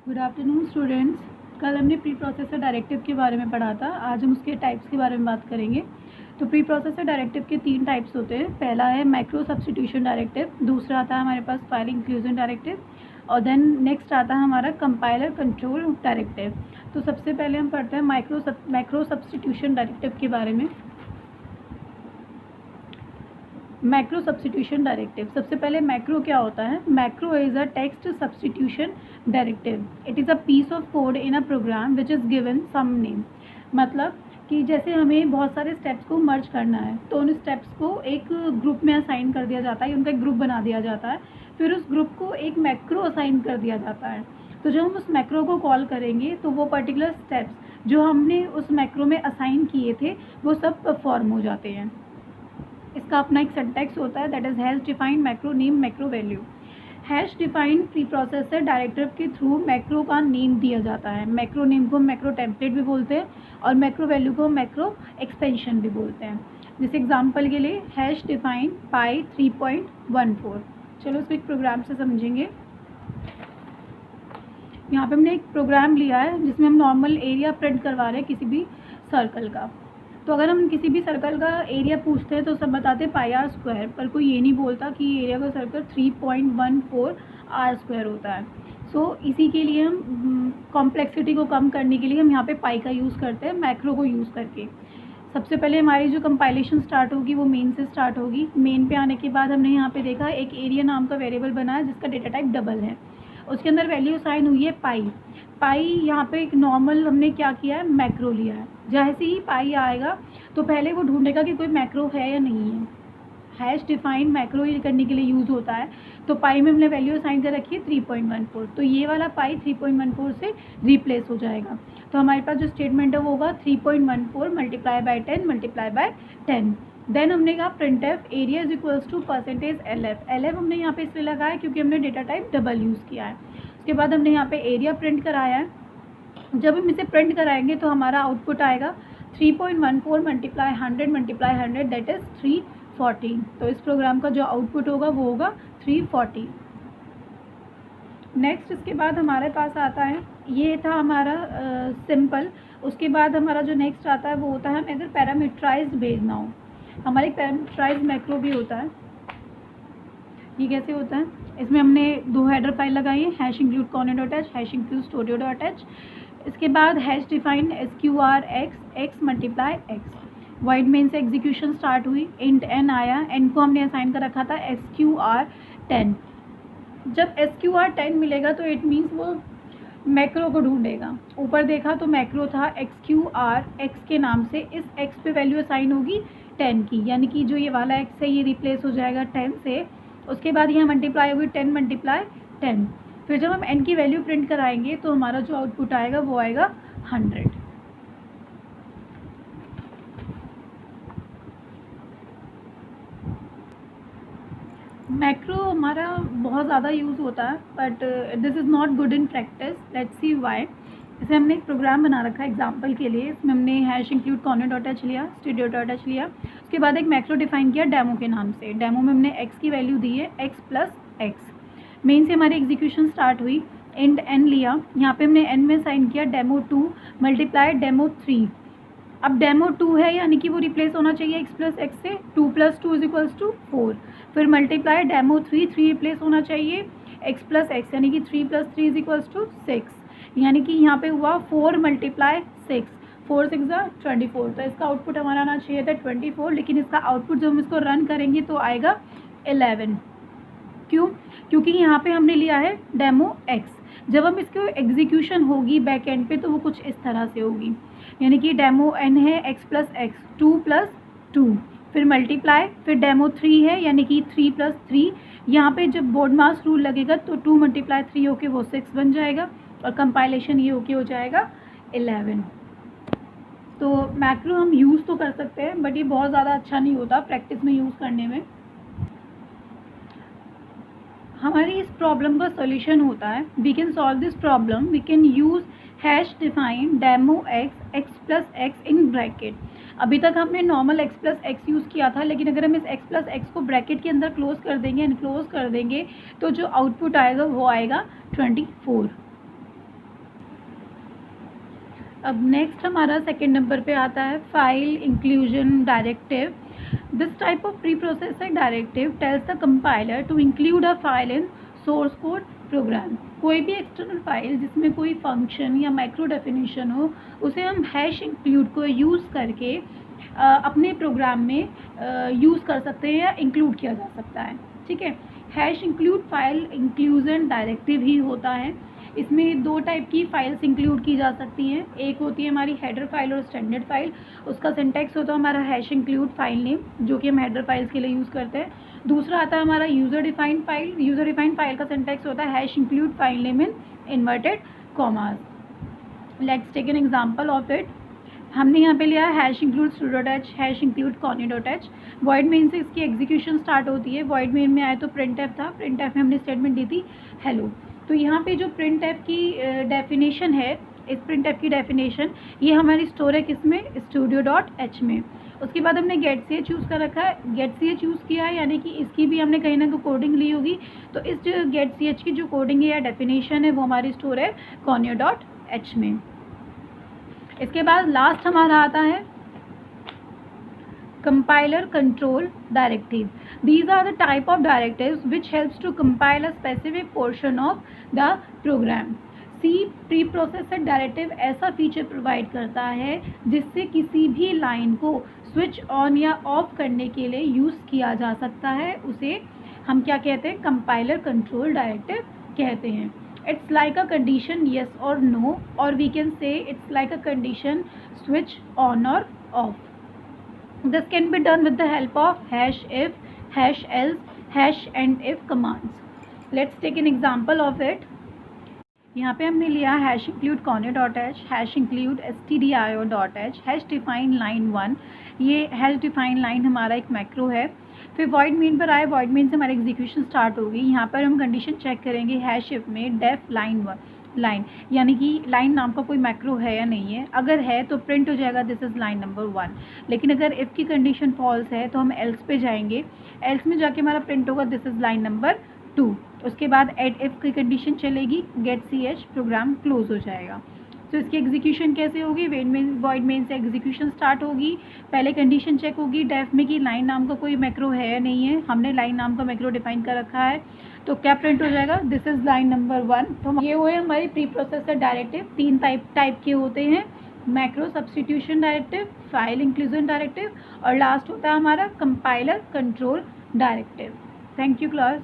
Good afternoon students. कल हमने pre processor directive के बारे में पढ़ा था। आज हम उसके टाइप्स के बारे में बात करेंगे। तो प्री प्रोसेसर डायरेक्टिव के 3 टाइप्स होते हैं। पहला है माइक्रो सब्स्टिट्यूशन डायरेक्टिव, दूसरा आता है हमारे पास फाइल इंक्लूजन डायरेक्टिव, और देन नेक्स्ट आता है हमारा कंपाइलर कंट्रोल डायरेक्टिव। तो सबसे पहले हम पढ़ते हैं माइक्रो सब्स्टिट्यूशन डायरेक्टिव के बारे में। मैक्रो सब्स्टिट्यूशन डायरेक्टिव, सबसे पहले मैक्रो क्या होता है। Macro is a text substitution directive. It is a piece of code in a program which is given some name. मतलब कि जैसे हमें बहुत सारे स्टेप्स को मर्ज करना है तो उन स्टेप्स को एक ग्रुप में असाइन कर दिया जाता है, उनका एक ग्रुप बना दिया जाता है, फिर उस ग्रुप को एक मैक्रो असाइन कर दिया जाता है। तो जब हम उस मैक्रो को कॉल करेंगे तो वो पर्टिकुलर स्टेप्स जो हमने उस मैक्रो में असाइन किए थे वो सब परफॉर्म हो जाते हैं। इसका अपना एक सिंटैक्स होता है, that is hash defined macro name macro value. Hash defined pre processor directive के थ्रू मैक्रो का नेम दिया जाता है। मैक्रो नेम को मैक्रो टेम्पलेट भी बोलते हैं और मैक्रो वैल्यू को मैक्रो एक्सपेंशन भी बोलते हैं। जैसे एग्जांपल के लिए हैश डिफाइंड पाई 3.14। चलो इसको एक प्रोग्राम से समझेंगे। यहाँ पे हमने एक प्रोग्राम लिया है जिसमें हम नॉर्मल एरिया प्रिंट करवा रहे हैं किसी भी सर्कल का। तो अगर हम किसी भी सर्कल का एरिया पूछते हैं तो सब बताते हैं पाई आर स्क्वायर, पर कोई ये नहीं बोलता कि एरिया का सर्कल 3.14 आर स्क्वायर होता है। सो इसी के लिए हम कॉम्प्लेक्सिटी को कम करने के लिए हम यहाँ पे पाई का यूज़ करते हैं मैक्रो को यूज़ करके। सबसे पहले हमारी जो कंपाइलेशन स्टार्ट होगी वो मेन से स्टार्ट होगी। मेन पे आने के बाद हमने यहाँ पे देखा एक एरिया नाम का वेरिएबल बना है जिसका डेटा टाइप डबल है, उसके अंदर वैल्यू साइन हुई है पाई। पाई यहाँ पे एक नॉर्मल हमने क्या किया है, मैक्रो लिया है। जैसे ही पाई आएगा तो पहले वो ढूंढेगा कि कोई मैक्रो है या नहीं है। हैश डिफाइंड मैक्रो ही करने के लिए यूज़ होता है। तो पाई में हमने वैल्यू असाइन कर रखी है 3.14, तो ये वाला पाई 3.14 से रिप्लेस हो जाएगा। तो हमारे पास जो स्टेटमेंट है वो होगा 3.14 multiply by 10 multiply by 10। Then हमने कहा printf area is equals to percentage LF। LF हमने यहाँ पे इसलिए लगाया क्योंकि हमने डेटा टाइप डबल यूज़ किया है। उसके बाद हमने यहाँ पे एरिया प्रिंट कराया है। जब हम इसे प्रिंट कराएंगे तो हमारा आउटपुट आएगा 3.14 मल्टीप्लाई 100 मल्टीप्लाई 100 दैट इज़ 340। तो इस प्रोग्राम का जो आउटपुट होगा वो होगा 340। नेक्स्ट इसके बाद हमारे पास आता है, ये था हमारा सिंपल। उसके बाद हमारा जो नेक्स्ट आता है वो होता है हमें अगर पैरामीटराइज्ड भेजना हो। हमारे पैरामीटराइज्ड मैक्रो भी होता है। ये कैसे होता है, इसमें हमने 2 हेडर फाइल लगाई है, hash include corner dot H, hash include studio dot H. इसके बाद hash defined SQR x multiply x। Wide main से एग्जीक्यूशन स्टार्ट हुई, इंट n आया, n को हमने असाइन कर रखा था SQR 10। जब SQR 10 मिलेगा तो इट मीन्स वो मैक्रो को ढूंढेगा। ऊपर देखा तो मैक्रो था XQR x के नाम से, इस x पे वैल्यू असाइन होगी 10 की, यानी कि जो ये वाला x है ये रिप्लेस हो जाएगा 10 से। उसके बाद यहाँ मल्टीप्लाई होगी 10 मल्टीप्लाई 10। फिर जब हम n की वैल्यू प्रिंट कराएंगे तो हमारा जो आउटपुट आएगा वो आएगा 100। मैक्रो हमारा बहुत ज़्यादा यूज़ होता है but this is not good in practice. Let's see why. इसे हमने एक प्रोग्राम बना रखा है एग्जांपल के लिए। इसमें हमने hash include corner dot H लिया, स्टूडियो डॉट एच लिया, उसके बाद एक मैक्रो डिफाइन किया डेमो के नाम से। डेमो में हमने x की वैल्यू दी है x प्लस एक्स। मेन से हमारी एग्जीक्यूशन स्टार्ट हुई, इंट n लिया, यहाँ पे हमने n में साइन किया डेमो 2 मल्टीप्लाई डेमो 3। अब डेमो 2 है यानी कि वो रिप्लेस होना चाहिए x प्लस एक्स से, 2 प्लस 2 इज इक्वल्स टू 4। फिर मल्टीप्लाई डेमो 3 रिप्लेस होना चाहिए x प्लस एक्स, यानी कि 3 प्लस 3 इज इक्वल्स टू 6, यानी कि यहाँ पे हुआ 4 मल्टीप्लाई 6, 4 6 24। तो इसका आउटपुट हमारा आना चाहिए था 24, लेकिन इसका आउटपुट जब हम इसको रन करेंगे तो आएगा 11। क्यों? क्योंकि यहाँ पे हमने लिया है डेमो x। जब हम इसको एग्जीक्यूशन होगी बैक एंड पे तो वो कुछ इस तरह से होगी, यानी कि डेमो n है x प्लस एक्स, 2 प्लस 2, फिर मल्टीप्लाई, फिर डेमो 3 है यानी कि 3 प्लस 3। यहाँ पे जब बोर्ड मास रूल लगेगा तो 2 मल्टीप्लाई 3 होके वो 6 बन जाएगा और कंपाइलेशन ये होके हो जाएगा 11। तो मैक्रो हम यूज़ तो कर सकते हैं बट ये बहुत ज़्यादा अच्छा नहीं होता प्रैक्टिस में यूज़ करने में। हमारी इस प्रॉब्लम का सॉल्यूशन होता है, we can solve this problem, we can use hash define demo x plus X in bracket. अभी तक हमने normal x plus X use किया था, लेकिन अगर हम इस x प्लस एक्स को ब्रैकेट के अंदर क्लोज कर देंगे, इनक्लोज कर देंगे, तो जो आउटपुट आएगा वो आएगा 24। अब नेक्स्ट हमारा सेकेंड नंबर पे आता है file inclusion directive. This type of preprocessor directive tells the compiler to include a file in source code program. कोई भी एक्सटर्नल फाइल जिसमें कोई फंक्शन या माइक्रो डेफिनेशन हो, उसे हम हैश इंक्लूड को यूज़ करके अपने प्रोग्राम में यूज़ कर सकते हैं या इंक्लूड किया जा सकता है. ठीक है, hash include file inclusion directive ही होता है. इसमें दो टाइप की फाइल्स इंक्लूड की जा सकती हैं. एक होती है हमारी हेडर फाइल और स्टैंडर्ड फाइल. उसका सिंटैक्स होता है हमारा हैश इंक्लूड फाइल नेम, जो कि हम हेडर फाइल्स के लिए यूज़ करते हैं. दूसरा आता है हमारा user defined file. User defined file का सिंटैक्स होता है hash include file name in inverted commas. Let's take an example of it. हमने यहाँ पे लिया hash include sudo.h hash include conny.h. Void main से इसकी एग्जीक्यूशन स्टार्ट होती है. वॉइड मेन में आए तो प्रिंट एफ था. प्रिंट एफ में हमने स्टेटमेंट दी थी हेलो. तो यहाँ पे जो प्रिंट एफ की डेफिनेशन है, इस प्रिंट एफ की डेफिनेशन ये हमारी स्टोर है किसमें, studio.h में. उसके बाद हमने गेट सी एच चूज़ कर रखा है. गेट सी एच चूज़ किया है यानी कि इसकी भी हमने कहीं ना कहीं कोडिंग ली होगी. तो इस जो गेट सी एच की जो कोडिंग है या डेफिनेशन है वो हमारी स्टोर है conny.h में. इसके बाद लास्ट हमारा आता है compiler control directive. These are the type of directives which helps to compile a specific portion of the program. C preprocessor directive ऐसा फीचर प्रोवाइड करता है जिससे किसी भी लाइन को स्विच ऑन या ऑफ करने के लिए यूज़ किया जा सकता है. उसे हम क्या कहते हैं, कंपाइलर कंट्रोल डायरेक्टिव कहते हैं. It's like a condition yes or no, or we can say it's like a condition switch on or off. This can be done with the help of hash if, hash else, hash and if commands. Let's take an example of it. यहाँ पे हमने लिया hash include conny.h, hash include stdio.h, hash define line 1. ये hash define line हमारा एक macro है. फिर void main पर आए, वॉइड मेन से हमारी एग्जीक्यूशन स्टार्ट होगी. यहाँ पर हम कंडीशन चेक करेंगे हैश इफ में डेफ लाइन 1 लाइन, यानी कि लाइन नाम का कोई मैक्रो है या नहीं है. अगर है तो प्रिंट हो जाएगा दिस इज़ लाइन नंबर 1. लेकिन अगर इफ़ की कंडीशन फॉल्स है तो हम एल्स पे जाएंगे. एल्स में जाके हमारा प्रिंट होगा दिस इज़ लाइन नंबर 2. उसके बाद एड इफ़ की कंडीशन चलेगी, get C H, program close हो जाएगा. तो इसकी एग्जीक्यूशन कैसे होगी, वॉइड मेन से एग्जीक्यूशन स्टार्ट होगी. पहले कंडीशन चेक होगी डेफ में कि लाइन नाम का कोई मैक्रो है या नहीं है. हमने लाइन नाम का मैक्रो डिफाइन कर रखा है. तो क्या प्रिंट हो जाएगा, दिस इज़ लाइन नंबर 1. तो ये हुए हमारे प्री प्रोसेसर डायरेक्टिव. 3 टाइप के होते हैं, macro substitution directive, file inclusion directive और लास्ट होता है हमारा compiler control directive. Thank you class.